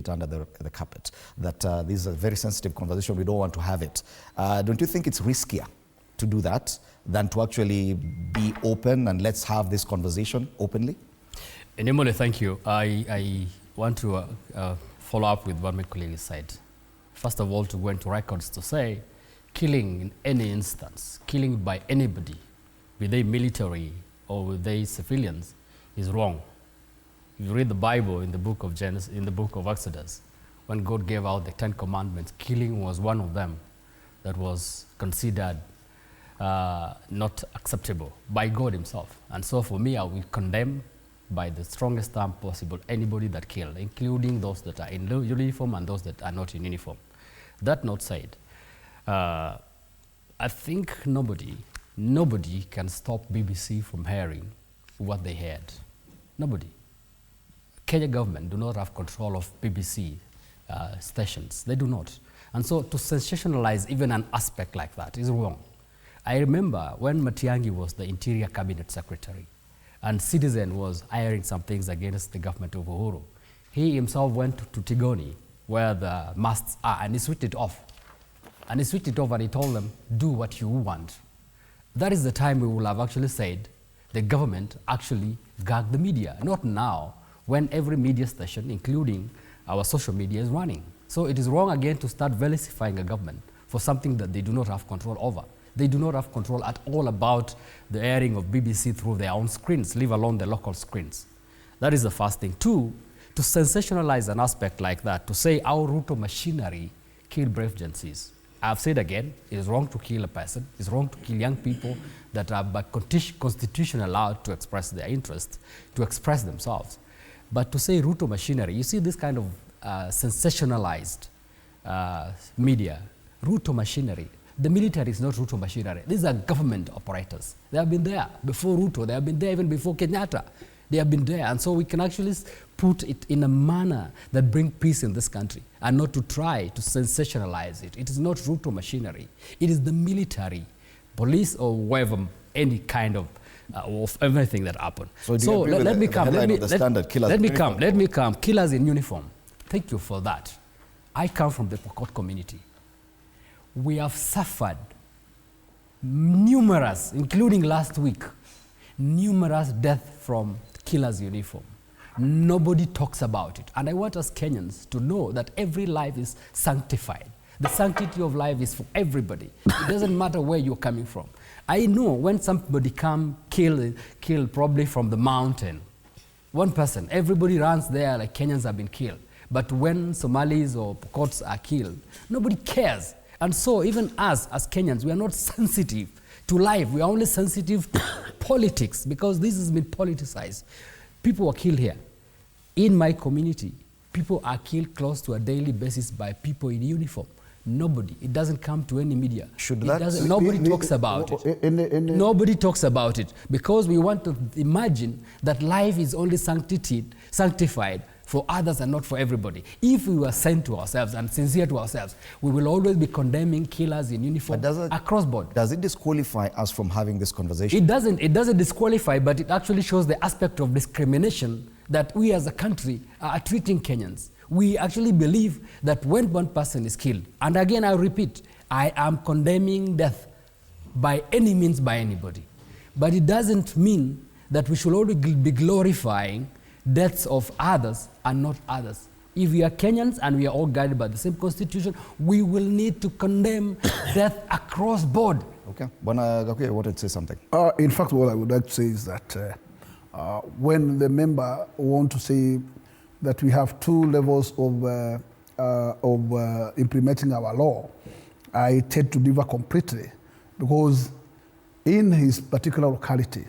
it under the carpet, that this is a very sensitive conversation, we don't want to have it. Don't you think it's riskier to do that than to actually be open and let's have this conversation openly? Nimole, thank you. I want to follow up with what my colleague said. First of all, to go into records to say, killing in any instance, killing by anybody, be they military or be they civilians, is wrong. If you read the Bible in the book of Genesis, in the book of Exodus, when God gave out the 10 commandments, killing was one of them that was considered not acceptable by God himself. And so for me, I will condemn by the strongest term possible anybody that killed, including those that are in uniform and those that are not in uniform. That not said, I think nobody can stop BBC from hearing what they heard. Nobody. Kenya government do not have control of BBC stations. They do not. And so to sensationalize even an aspect like that is wrong. I remember when Matiang'i was the Interior Cabinet Secretary and Citizen was airing some things against the government of Uhuru. He himself went to Tigoni, where the masts are, and he switched it off. And he switched it off and he told them, do what you want. That is the time we will have actually said the government actually gagged the media. Not now, when every media station, including our social media, is running. So it is wrong again to start vilifying a government for something that they do not have control over. They do not have control at all about the airing of BBC through their own screens, leave alone the local screens. That is the first thing. Two, to sensationalize an aspect like that, to say our Ruto machinery killed brave Gen Zs. I've said again, it is wrong to kill a person, it's wrong to kill young people that are by constitution allowed to express their interests, to express themselves. But to say Ruto machinery, you see this kind of sensationalized media, Ruto machinery. The military is not Ruto machinery. These are government operators. They have been there before Ruto. They have been there even before Kenyatta. They have been there. And so we can actually put it in a manner that brings peace in this country and not to try to sensationalize it. It is not Ruto machinery. It is the military, police or whatever, any kind of everything that happened. So let me come. Killers in uniform. Thank you for that. I come from the Pokot community. We have suffered numerous, including last week, numerous deaths from killers' uniform. Nobody talks about it. And I want us Kenyans to know that every life is sanctified. The sanctity of life is for everybody. It doesn't matter where you're coming from. I know when somebody come killed probably from the mountain, one person, everybody runs there like Kenyans have been killed. But when Somalis or Pokots are killed, nobody cares. And so even us as Kenyans, we are not sensitive to life. We are only sensitive to politics because this has been politicized. People are killed here. In my community, people are killed close to a daily basis by people in uniform. Nobody. It doesn't come to any media. Nobody talks about it. Nobody talks about it because we want to imagine that life is only sanctified for others and not for everybody. If we were sent to ourselves and sincere to ourselves, we will always be condemning killers in uniform across board. Does it disqualify us from having this conversation? It doesn't disqualify, but it actually shows the aspect of discrimination that we as a country are treating Kenyans. We actually believe that when one person is killed, and again I repeat, I am condemning death by any means by anybody. But it doesn't mean that we should always be glorifying deaths of others and not others. If we are Kenyans and we are all guided by the same constitution, we will need to condemn death across board. Okay. Bwana Gakuye wanted to say something. In fact, what I would like to say is that when the member want to say that we have two levels of implementing our law, I tend to differ completely because in his particular locality,